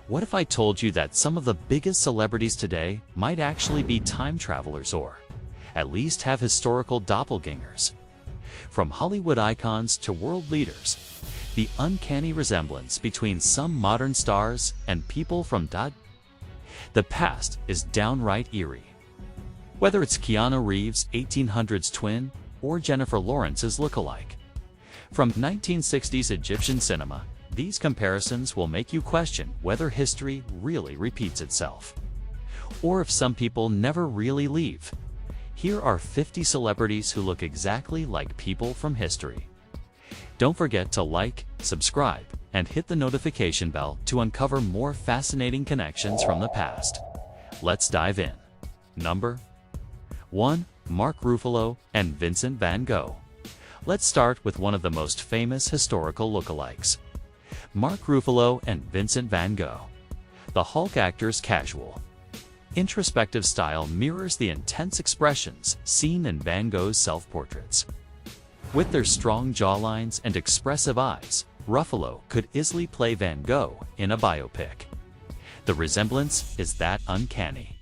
What if I told you that some of the biggest celebrities today might actually be time travelers or at least have historical doppelgangers? From Hollywood icons to world leaders, the uncanny resemblance between some modern stars and people from the past is downright eerie. Whether it's Keanu Reeves' 1800s twin or Jennifer Lawrence's lookalike. From 1960s Egyptian cinema, these comparisons will make you question whether history really repeats itself, or if some people never really leave. Here are 50 celebrities who look exactly like people from history. Don't forget to like, subscribe, and hit the notification bell to uncover more fascinating connections from the past. Let's dive in. Number 1. Mark Ruffalo and Vincent van Gogh. Let's start with one of the most famous historical lookalikes, Mark Ruffalo and Vincent van Gogh. The Hulk actor's casual, introspective style mirrors the intense expressions seen in Van Gogh's self-portraits. With their strong jawlines and expressive eyes, Ruffalo could easily play Van Gogh in a biopic. The resemblance is that uncanny.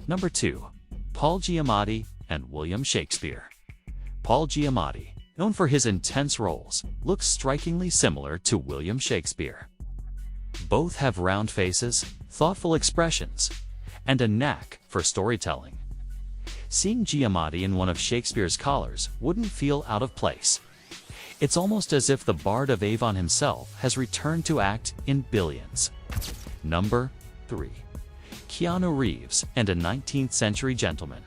Number 2. Paul Giamatti and William Shakespeare. Paul Giamatti, known for his intense roles, looks strikingly similar to William Shakespeare. Both have round faces, thoughtful expressions, and a knack for storytelling. Seeing Giamatti in one of Shakespeare's collars wouldn't feel out of place. It's almost as if the Bard of Avon himself has returned to act in Billions. Number 3. Keanu Reeves and a 19th century gentleman.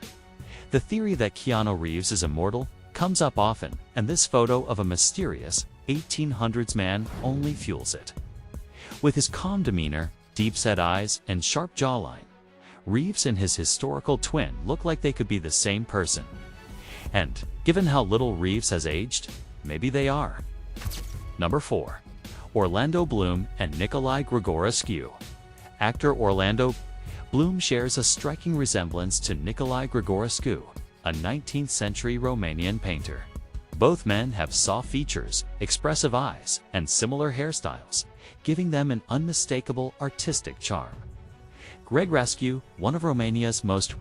The theory that Keanu Reeves is immortal comes up often, and this photo of a mysterious 1800s man only fuels it. With his calm demeanor, deep-set eyes, and sharp jawline, Reeves and his historical twin look like they could be the same person. And, given how little Reeves has aged, maybe they are. Number 4. Orlando Bloom and Nicolae Grigorescu. Actor Orlando Bloom shares a striking resemblance to Nicolae Grigorescu, a 19th century Romanian painter. Both men have soft features, expressive eyes, and similar hairstyles, giving them an unmistakable artistic charm. Grigorescu, one of Romania's most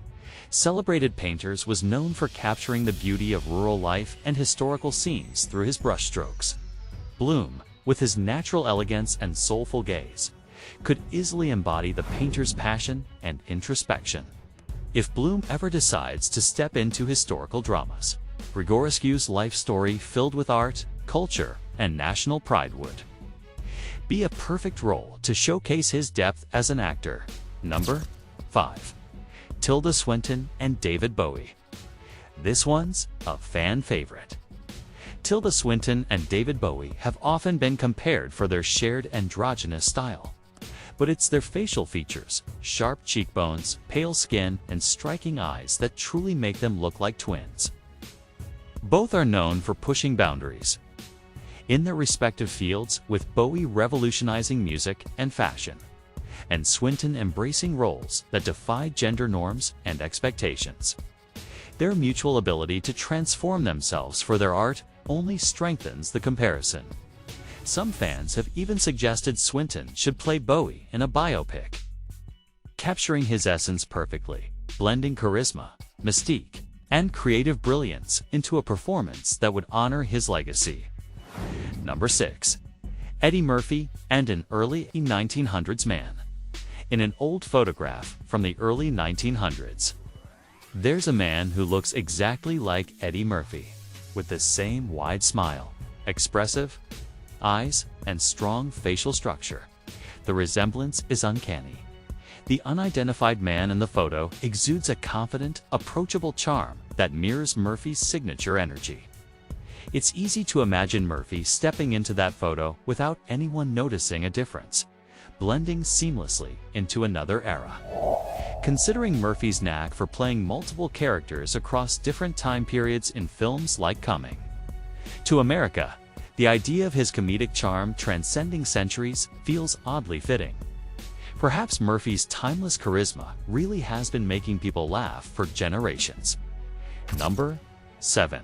celebrated painters, was known for capturing the beauty of rural life and historical scenes through his brushstrokes. Bloom, with his natural elegance and soulful gaze, could easily embody the painter's passion and introspection. If Bloom ever decides to step into historical dramas, Grigorescu's life story filled with art, culture, and national pride would be a perfect role to showcase his depth as an actor. Number 5. Tilda Swinton and David Bowie. This one's a fan favorite. Tilda Swinton and David Bowie have often been compared for their shared androgynous style. But it's their facial features, sharp cheekbones, pale skin, and striking eyes that truly make them look like twins. Both are known for pushing boundaries in their respective fields, with Bowie revolutionizing music and fashion, and Swinton embracing roles that defy gender norms and expectations. Their mutual ability to transform themselves for their art only strengthens the comparison. Some fans have even suggested Swinton should play Bowie in a biopic, capturing his essence perfectly, blending charisma, mystique, and creative brilliance into a performance that would honor his legacy. Number 6. Eddie Murphy and an early 1900s man. In an old photograph from the early 1900s, there's a man who looks exactly like Eddie Murphy, with the same wide smile, expressive eyes, and strong facial structure. The resemblance is uncanny. The unidentified man in the photo exudes a confident, approachable charm that mirrors Murphy's signature energy. It's easy to imagine Murphy stepping into that photo without anyone noticing a difference, blending seamlessly into another era. Considering Murphy's knack for playing multiple characters across different time periods in films like Coming to America, the idea of his comedic charm transcending centuries feels oddly fitting. Perhaps Murphy's timeless charisma really has been making people laugh for generations. Number 7.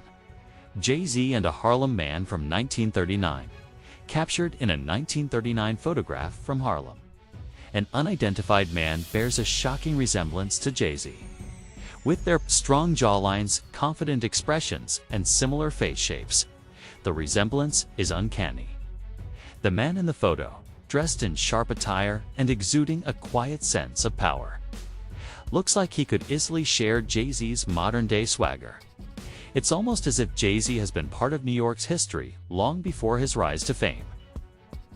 Jay-Z and a Harlem man from 1939. Captured in a 1939 photograph from Harlem, an unidentified man bears a shocking resemblance to Jay-Z. With their strong jawlines, confident expressions, and similar face shapes, the resemblance is uncanny. The man in the photo, dressed in sharp attire and exuding a quiet sense of power, looks like he could easily share Jay-Z's modern-day swagger. It's almost as if Jay-Z has been part of New York's history long before his rise to fame,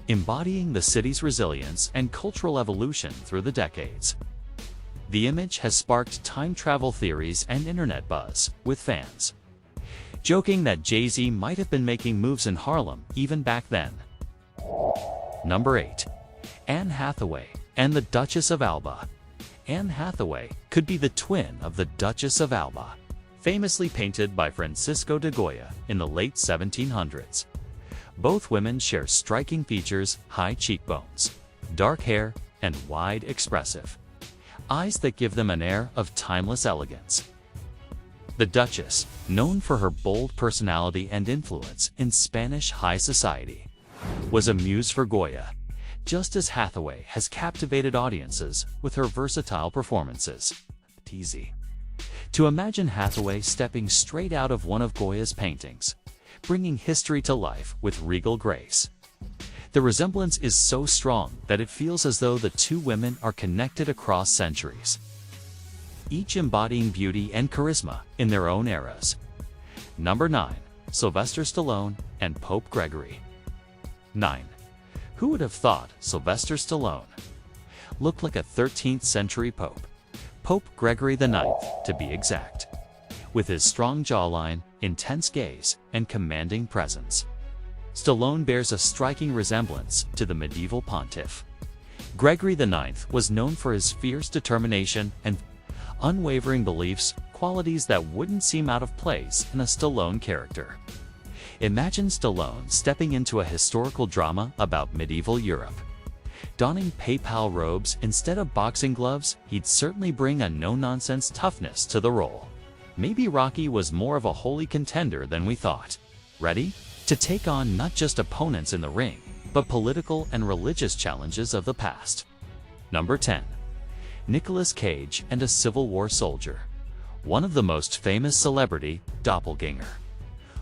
embodying the city's resilience and cultural evolution through the decades. The image has sparked time travel theories and internet buzz, with fans joking that Jay-Z might have been making moves in Harlem even back then. Number 8. Anne Hathaway and the Duchess of Alba. Anne Hathaway could be the twin of the Duchess of Alba, famously painted by Francisco de Goya in the late 1700s. Both women share striking features: high cheekbones, dark hair, and wide, expressive eyes that give them an air of timeless elegance. The Duchess, known for her bold personality and influence in Spanish high society, was a muse for Goya, just as Hathaway has captivated audiences with her versatile performances. Easy to imagine Hathaway stepping straight out of one of Goya's paintings, bringing history to life with regal grace. The resemblance is so strong that it feels as though the two women are connected across centuries, each embodying beauty and charisma in their own eras. Number 9. Sylvester Stallone and Pope Gregory. 9. Who would have thought Sylvester Stallone looked like a 13th century pope? Pope Gregory IX, to be exact. With his strong jawline, intense gaze, and commanding presence, Stallone bears a striking resemblance to the medieval pontiff. Gregory IX was known for his fierce determination and unwavering beliefs, qualities that wouldn't seem out of place in a Stallone character. Imagine Stallone stepping into a historical drama about medieval Europe. Donning papal robes instead of boxing gloves, he'd certainly bring a no-nonsense toughness to the role. Maybe Rocky was more of a holy contender than we thought. Ready to take on not just opponents in the ring, but political and religious challenges of the past. Number 10. Nicolas Cage and a Civil War soldier. One of the most famous celebrity doppelganger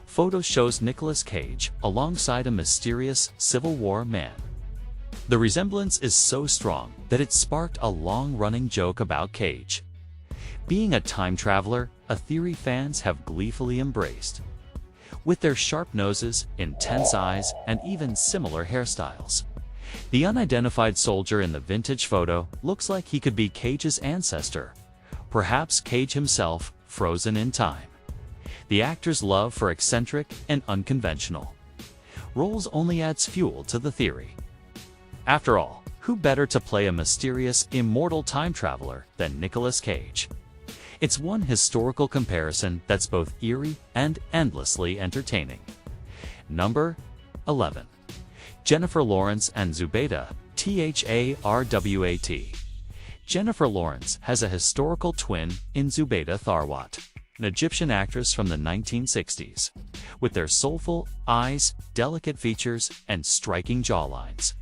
photo shows Nicolas Cage alongside a mysterious Civil War man. The resemblance is so strong that it sparked a long-running joke about Cage being a time traveler, a theory fans have gleefully embraced. With their sharp noses, intense eyes, and even similar hairstyles, the unidentified soldier in the vintage photo looks like he could be Cage's ancestor, perhaps Cage himself, frozen in time. The actor's love for eccentric and unconventional roles only adds fuel to the theory. After all, who better to play a mysterious, immortal time traveler than Nicolas Cage? It's one historical comparison that's both eerie and endlessly entertaining. Number 11. Jennifer Lawrence and Zubaydah Tharwat. Jennifer Lawrence has a historical twin in Zubaydah Tharwat, an Egyptian actress from the 1960s. With their soulful eyes, delicate features, and striking jawlines,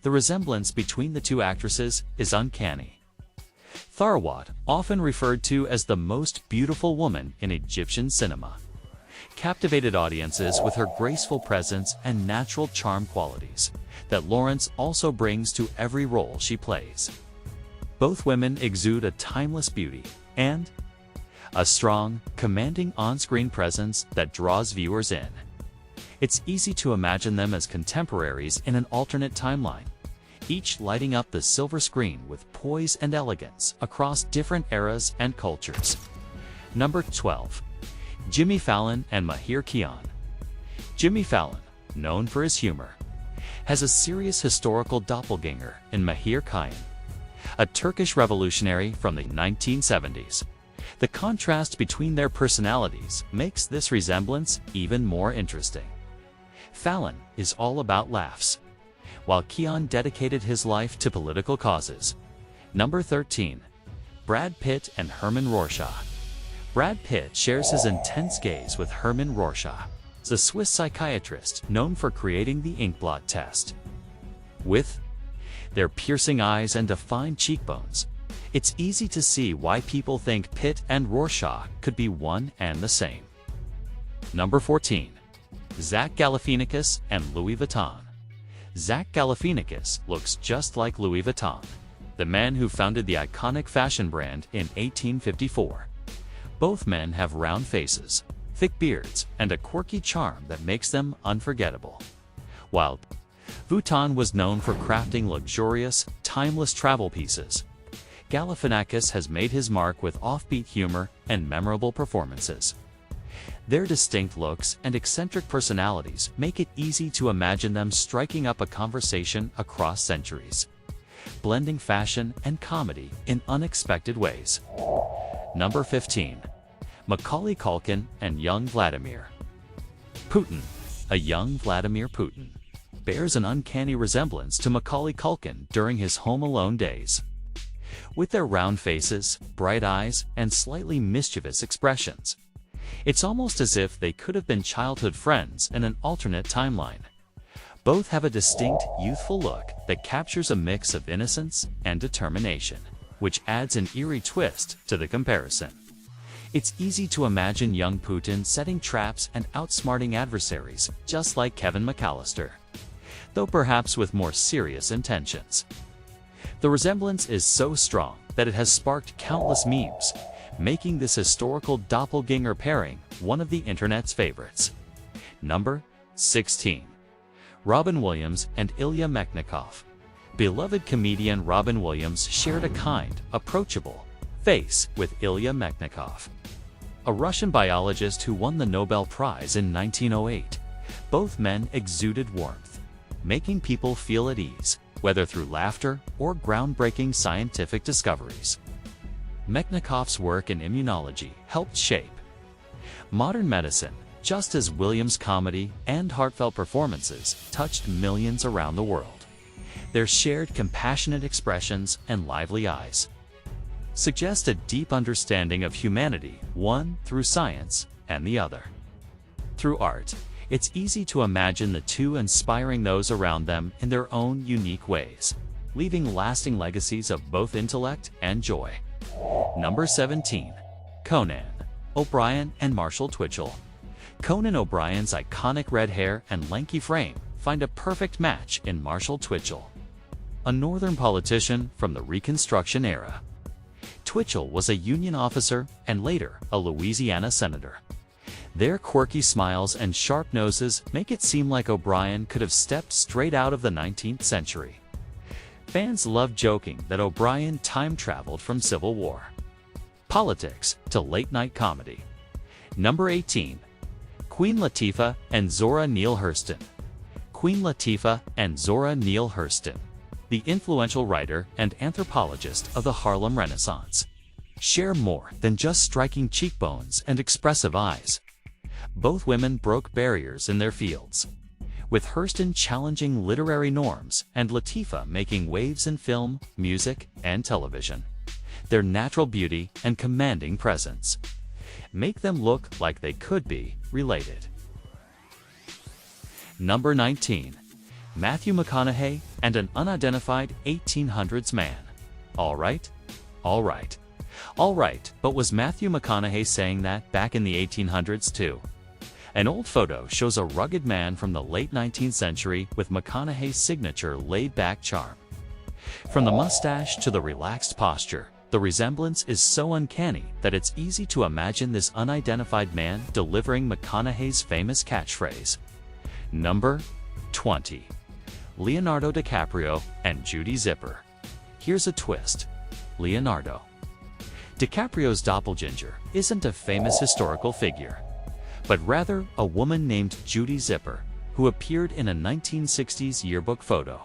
the resemblance between the two actresses is uncanny. Tharwat, often referred to as the most beautiful woman in Egyptian cinema, captivated audiences with her graceful presence and natural charm qualities that Lawrence also brings to every role she plays. Both women exude a timeless beauty and a strong, commanding on-screen presence that draws viewers in. It's easy to imagine them as contemporaries in an alternate timeline, each lighting up the silver screen with poise and elegance across different eras and cultures. Number 12. Jimmy Fallon and Mahir Kian. Jimmy Fallon, known for his humor, has a serious historical doppelganger in Mahir Kian, a Turkish revolutionary from the 1970s. The contrast between their personalities makes this resemblance even more interesting. Fallon is all about laughs, while Kian dedicated his life to political causes. Number 13. Brad Pitt and Herman Rorschach. Brad Pitt shares his intense gaze with Herman Rorschach, the Swiss psychiatrist known for creating the inkblot test. With Their piercing eyes and defined cheekbones. It's easy to see why people think Pitt and Rorschach could be one and the same. Number 14. Zach Galifianakis and Louis Vuitton. Zach Galifianakis looks just like Louis Vuitton, the man who founded the iconic fashion brand in 1854. Both men have round faces, thick beards, and a quirky charm that makes them unforgettable. While Vuitton was known for crafting luxurious, timeless travel pieces, Galifianakis has made his mark with offbeat humor and memorable performances. Their distinct looks and eccentric personalities make it easy to imagine them striking up a conversation across centuries, blending fashion and comedy in unexpected ways. Number 15. Macaulay Culkin and young Vladimir Putin. A young Vladimir Putin bears an uncanny resemblance to Macaulay Culkin during his Home Alone days. With their round faces, bright eyes, and slightly mischievous expressions, it's almost as if they could have been childhood friends in an alternate timeline. Both have a distinct, youthful look that captures a mix of innocence and determination, which adds an eerie twist to the comparison. It's easy to imagine young Putin setting traps and outsmarting adversaries, just like Kevin McAllister, though perhaps with more serious intentions. The resemblance is so strong that it has sparked countless memes, making this historical doppelganger pairing one of the internet's favorites. Number 16. Robin Williams and Ilya Mechnikov. Beloved comedian Robin Williams shared a kind, approachable face with Ilya Mechnikov, a Russian biologist who won the Nobel Prize in 1908. Both men exuded warmth, making people feel at ease, whether through laughter or groundbreaking scientific discoveries. Mechnikov's work in immunology helped shape modern medicine, just as Williams' comedy and heartfelt performances touched millions around the world. Their shared compassionate expressions and lively eyes suggest a deep understanding of humanity, one through science and the other through art. It's easy to imagine the two inspiring those around them in their own unique ways, leaving lasting legacies of both intellect and joy. Number 17. Conan O'Brien and Marshall Twitchell. Conan O'Brien's iconic red hair and lanky frame find a perfect match in Marshall Twitchell, a Northern politician from the Reconstruction era. Twitchell was a Union officer and later a Louisiana senator. Their quirky smiles and sharp noses make it seem like O'Brien could have stepped straight out of the 19th century. Fans love joking that O'Brien time-traveled from Civil War politics to late-night comedy. Number 18. Queen Latifah and Zora Neale Hurston. Queen Latifah and Zora Neale Hurston, the influential writer and anthropologist of the Harlem Renaissance, share more than just striking cheekbones and expressive eyes. Both women broke barriers in their fields, with Hurston challenging literary norms and Latifah making waves in film, music, and television. Their natural beauty and commanding presence make them look like they could be related. Number 19. Matthew McConaughey and an unidentified 1800s man. All right, but was Matthew McConaughey saying that back in the 1800s too? An old photo shows a rugged man from the late 19th century with McConaughey's signature laid-back charm. From the mustache to the relaxed posture, the resemblance is so uncanny that it's easy to imagine this unidentified man delivering McConaughey's famous catchphrase. Number 20. Leonardo DiCaprio and Judy Zipper. Here's a twist. Leonardo DiCaprio's doppelganger isn't a famous historical figure, but rather a woman named Judy Zipper, who appeared in a 1960s yearbook photo.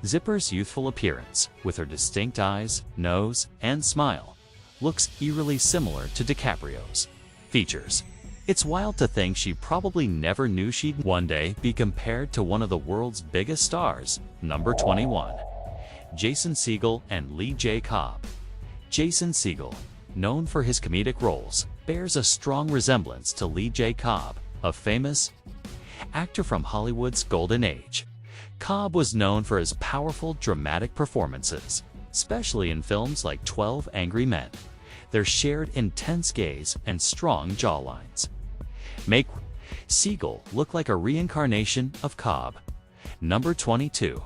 Zipper's youthful appearance, with her distinct eyes, nose, and smile, looks eerily similar to DiCaprio's features. It's wild to think she probably never knew she'd one day be compared to one of the world's biggest stars. Number 21. Jason Segel and Lee J. Cobb. Jason Segel, known for his comedic roles, bears a strong resemblance to Lee J. Cobb, a famous actor from Hollywood's golden age. Cobb was known for his powerful, dramatic performances, especially in films like 12 Angry Men. Their shared intense gaze and strong jawlines make Siegel look like a reincarnation of Cobb. Number 22.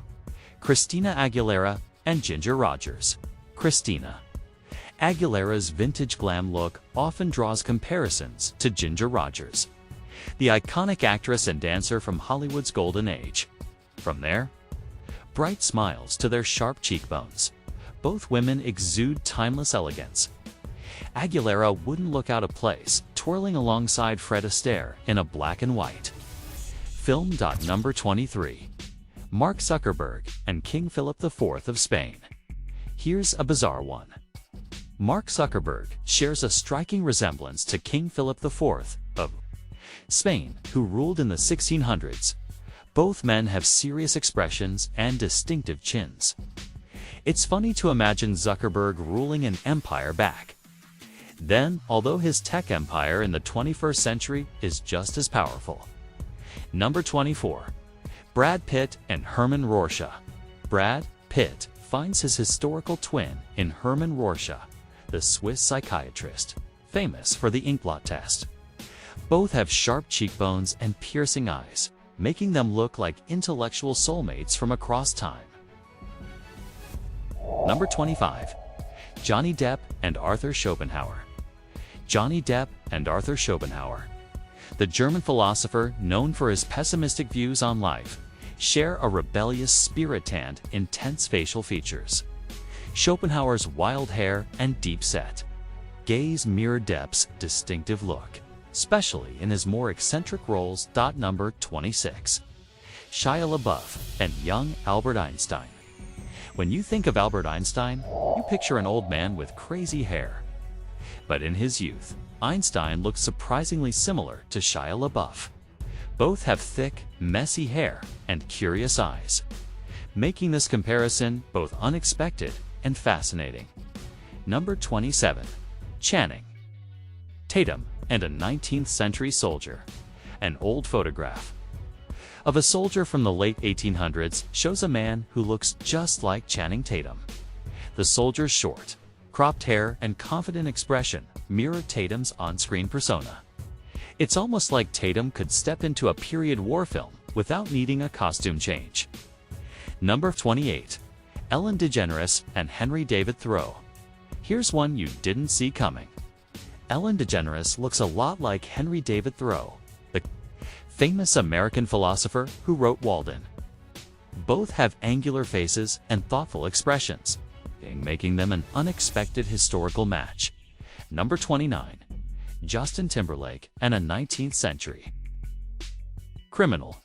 Christina Aguilera and Ginger Rogers. Christina Aguilera's vintage glam look often draws comparisons to Ginger Rogers, the iconic actress and dancer from Hollywood's golden age. From their bright smiles to their sharp cheekbones, both women exude timeless elegance. Aguilera wouldn't look out of place, twirling alongside Fred Astaire in a black and white film. Number 23. Mark Zuckerberg and King Philip IV of Spain. Here's a bizarre one. Mark Zuckerberg shares a striking resemblance to King Philip IV of Spain, who ruled in the 1600s. Both men have serious expressions and distinctive chins. It's funny to imagine Zuckerberg ruling an empire back then, although his tech empire in the 21st century is just as powerful. Number 24. Brad Pitt and Herman Rorschach. Brad Pitt finds his historical twin in Herman Rorschach, the Swiss psychiatrist, famous for the inkblot test. Both have sharp cheekbones and piercing eyes, making them look like intellectual soulmates from across time. Number 25. Johnny Depp and Arthur Schopenhauer. Johnny Depp and Arthur Schopenhauer, the German philosopher known for his pessimistic views on life, share a rebellious spirit and intense facial features. Schopenhauer's wild hair and deep-set gaze mirror Depp's distinctive look, especially in his more eccentric roles. Number 26. Shia LaBeouf and young Albert Einstein. When you think of Albert Einstein, you picture an old man with crazy hair. But in his youth, Einstein looked surprisingly similar to Shia LaBeouf. Both have thick, messy hair and curious eyes, making this comparison both unexpected and fascinating. Number 27. Channing Tatum and a 19th century soldier. An old photograph of a soldier from the late 1800s shows a man who looks just like Channing Tatum. The soldier's short, cropped hair and confident expression mirror Tatum's on-screen persona. It's almost like Tatum could step into a period war film without needing a costume change. Number 28. Ellen DeGeneres and Henry David Thoreau. Here's one you didn't see coming. Ellen DeGeneres looks a lot like Henry David Thoreau, the famous American philosopher who wrote Walden. Both have angular faces and thoughtful expressions, making them an unexpected historical match. Number 29. Justin Timberlake and a 19th century criminal.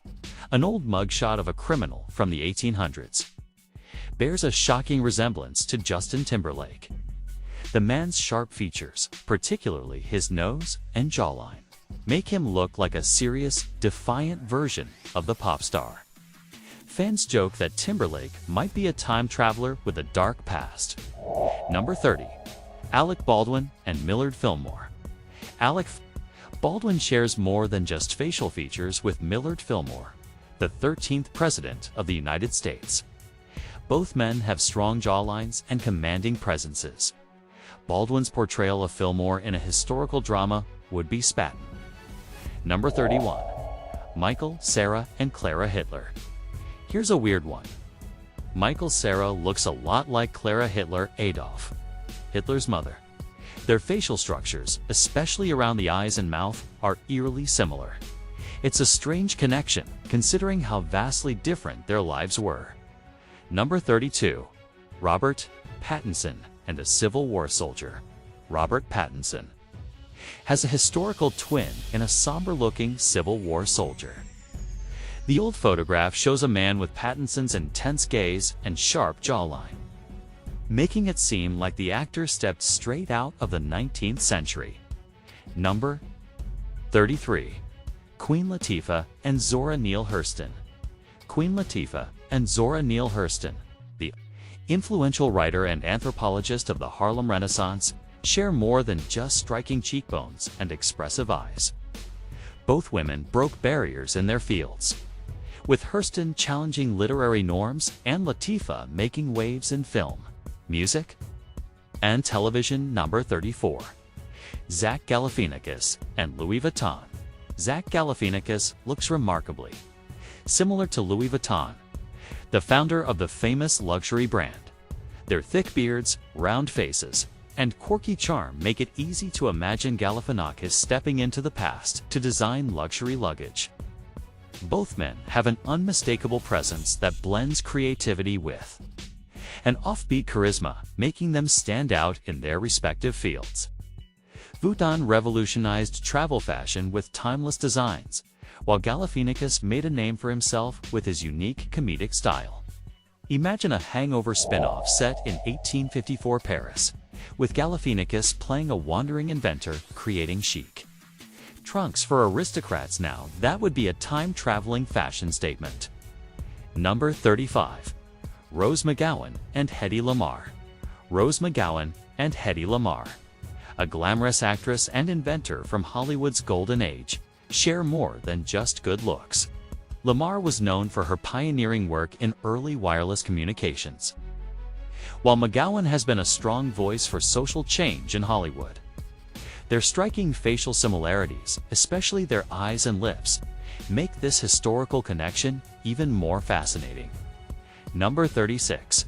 An old mugshot of a criminal from the 1800s bears a shocking resemblance to Justin Timberlake. The man's sharp features, particularly his nose and jawline, make him look like a serious, defiant version of the pop star. Fans joke that Timberlake might be a time traveler with a dark past. Number 30. Alec Baldwin and Millard Fillmore. Alec Baldwin shares more than just facial features with Millard Fillmore, the 13th President of the United States. Both men have strong jawlines and commanding presences. Baldwin's portrayal of Fillmore in a historical drama would be Spatten. Number 31. Michael Cera and Clara Hitler. Here's a weird one. Michael Cera looks a lot like Clara Hitler Adolf, Hitler's mother. Their facial structures, especially around the eyes and mouth, are eerily similar. It's a strange connection, considering how vastly different their lives were. Number 32. Robert Pattinson and a Civil War soldier. Robert Pattinson has a historical twin in a somber-looking Civil War soldier. The old photograph shows a man with Pattinson's intense gaze and sharp jawline, making it seem like the actor stepped straight out of the 19th century. Number 33. Queen Latifah and Zora Neale Hurston. Queen Latifah and Zora Neale Hurston, the influential writer and anthropologist of the Harlem Renaissance, share more than just striking cheekbones and expressive eyes. Both women broke barriers in their fields, with Hurston challenging literary norms and Latifah making waves in film, music, and television. Number 34. Zach Galifianakis and Louis Vuitton. Zach Galifianakis looks remarkably similar to Louis Vuitton, the founder of the famous luxury brand. Their thick beards, round faces, and quirky charm make it easy to imagine Galifianakis stepping into the past to design luxury luggage. Both men have an unmistakable presence that blends creativity with an offbeat charisma, making them stand out in their respective fields. Vuitton revolutionized travel fashion with timeless designs, while Galifianakis made a name for himself with his unique comedic style. Imagine a Hangover spin-off set in 1854 Paris, with Galifianakis playing a wandering inventor creating chic trunks for aristocrats. Now, that would be a time-traveling fashion statement. Number 35. Rose McGowan and Hedy Lamarr. Rose McGowan and Hedy Lamarr, a glamorous actress and inventor from Hollywood's golden age, share more than just good looks. Lamarr was known for her pioneering work in early wireless communications, while McGowan has been a strong voice for social change in Hollywood. Their striking facial similarities, especially their eyes and lips, make this historical connection even more fascinating. Number 36.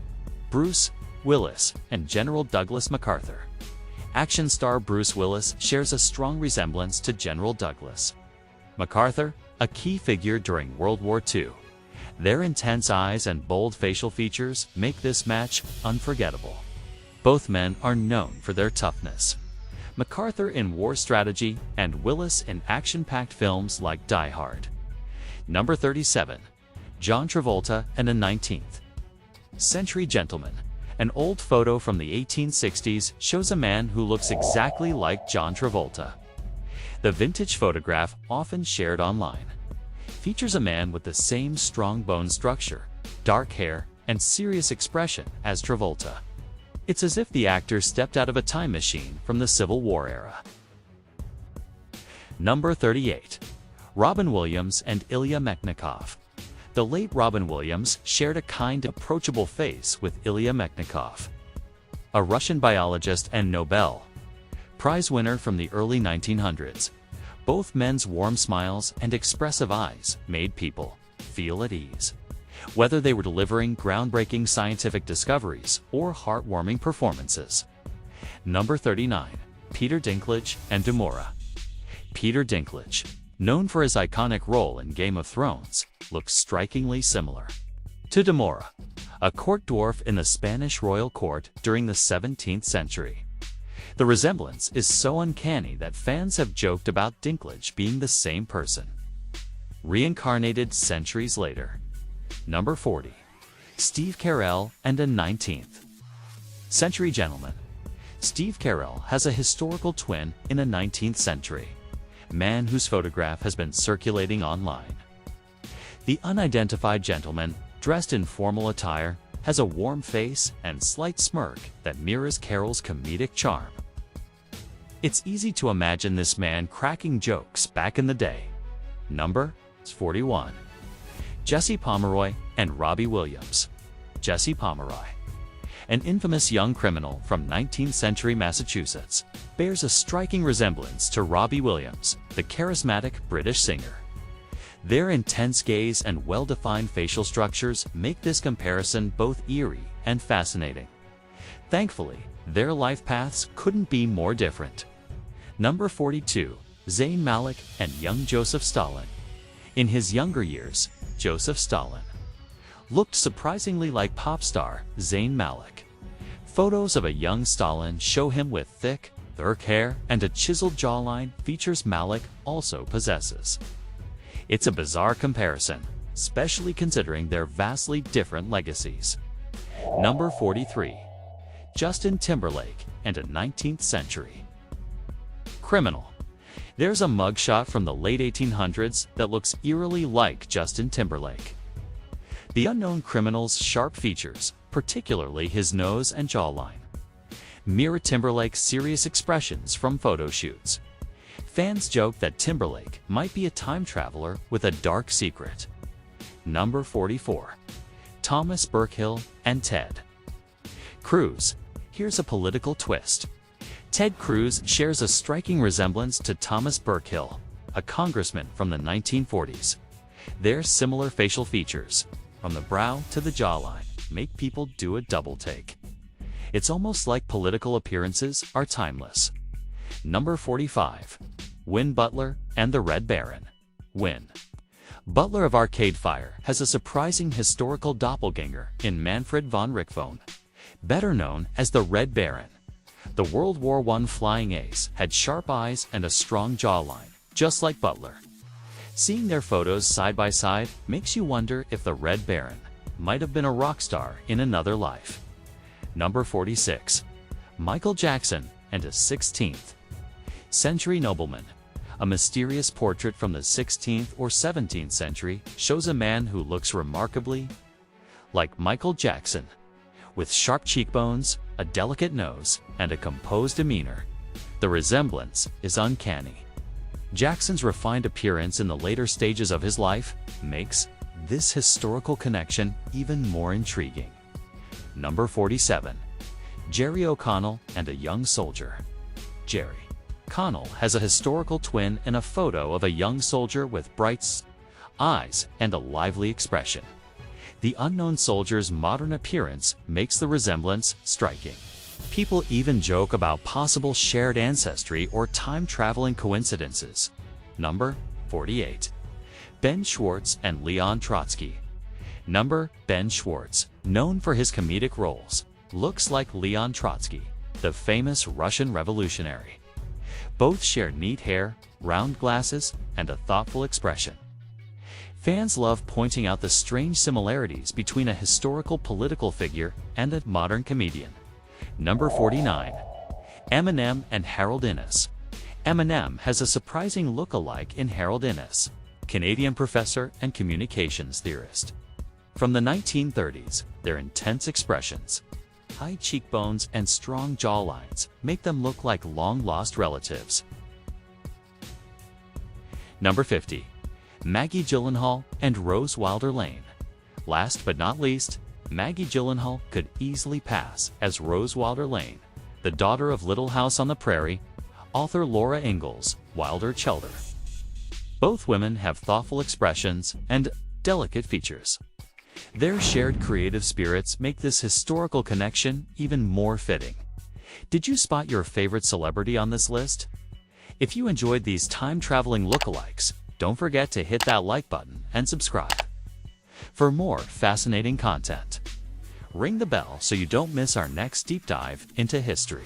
Bruce Willis and General Douglas MacArthur. Action star Bruce Willis shares a strong resemblance to General Douglas MacArthur, a key figure during World War II. Their intense eyes and bold facial features make this match unforgettable. Both men are known for their toughness. MacArthur in war strategy and Willis in action-packed films like Die Hard. Number 37. John Travolta and a 19th century gentleman. An old photo from the 1860s shows a man who looks exactly like John Travolta. The vintage photograph, often shared online, features a man with the same strong bone structure, dark hair, and serious expression as Travolta. It's as if the actor stepped out of a time machine from the Civil War era. Number 38. Robin Williams and Ilya Mechnikov. The late Robin Williams shared a kind, approachable face with Ilya Mechnikov, a Russian biologist and Nobel Prize winner from the early 1900s. Both men's warm smiles and expressive eyes made people feel at ease, whether they were delivering groundbreaking scientific discoveries or heartwarming performances. Number 39. Peter Dinklage and Demora. Peter Dinklage, known for his iconic role in Game of Thrones, looks strikingly similar to Demora, a court dwarf in the Spanish royal court during the 17th century. The resemblance is so uncanny that fans have joked about Dinklage being the same person, reincarnated centuries later. Number 40. Steve Carell and a 19th century gentleman. Steve Carell has a historical twin in a 19th century man whose photograph has been circulating online. The unidentified gentleman, dressed in formal attire, has a warm face and slight smirk that mirrors Carell's comedic charm. It's easy to imagine this man cracking jokes back in the day. Number 41. Jesse Pomeroy and Robbie Williams. Jesse Pomeroy, an infamous young criminal from 19th century Massachusetts, bears a striking resemblance to Robbie Williams, the charismatic British singer. Their intense gaze and well-defined facial structures make this comparison both eerie and fascinating. Thankfully, their life paths couldn't be more different. Number 42. Zayn Malik and young Joseph Stalin. In his younger years, Joseph Stalin looked surprisingly like pop star Zayn Malik. Photos of a young Stalin show him with thick, dark hair and a chiseled jawline features Malik also possesses. It's a bizarre comparison, especially considering their vastly different legacies. Number 43. Justin Timberlake and a 19th century criminal. There's a mugshot from the late 1800s that looks eerily like Justin Timberlake. The unknown criminal's sharp features, particularly his nose and jawline, mirror Timberlake's serious expressions from photo shoots. Fans joke that Timberlake might be a time traveler with a dark secret. Number 44. Thomas Burkill and Ted Cruz. Here's a political twist. Ted Cruz shares a striking resemblance to Thomas Burkill, a congressman from the 1940s. Their similar facial features, from the brow to the jawline, make people do a double take. It's almost like political appearances are timeless. Number 45. Win Butler and the Red Baron. Win Butler of Arcade Fire has a surprising historical doppelganger in Manfred von Richthofen, better known as the Red Baron. The World War I flying ace had sharp eyes and a strong jawline, just like Butler. Seeing their photos side by side makes you wonder if the Red Baron might have been a rock star in another life. Number 46. Michael Jackson and a 16th century nobleman. A mysterious portrait from the 16th or 17th century shows a man who looks remarkably like Michael Jackson, with sharp cheekbones, a delicate nose, and a composed demeanor. The resemblance is uncanny. Jackson's refined appearance in the later stages of his life makes this historical connection even more intriguing. Number 47. Jerry O'Connell and a young soldier. Jerry Connell has a historical twin in a photo of a young soldier with bright eyes and a lively expression. The unknown soldier's modern appearance makes the resemblance striking. People even joke about possible shared ancestry or time-traveling coincidences. Number 48. Ben Schwartz and Leon Trotsky. Ben Schwartz, known for his comedic roles, looks like Leon Trotsky, the famous Russian revolutionary. Both share neat hair, round glasses, and a thoughtful expression. Fans love pointing out the strange similarities between a historical political figure and a modern comedian. Number 49. Eminem and Harold Innis. Eminem has a surprising look-alike in Harold Innis, Canadian professor and communications theorist. From the 1930s, their intense expressions, high cheekbones, and strong jawlines make them look like long-lost relatives. Number 50. Maggie Gyllenhaal and Rose Wilder-Lane. Last but not least, Maggie Gyllenhaal could easily pass as Rose Wilder-Lane, the daughter of Little House on the Prairie, author Laura Ingalls Wilder-Chelder. Both women have thoughtful expressions and delicate features. Their shared creative spirits make this historical connection even more fitting. Did you spot your favorite celebrity on this list? If you enjoyed these time-traveling lookalikes, don't forget to hit that like button and subscribe for more fascinating content. Ring the bell so you don't miss our next deep dive into history.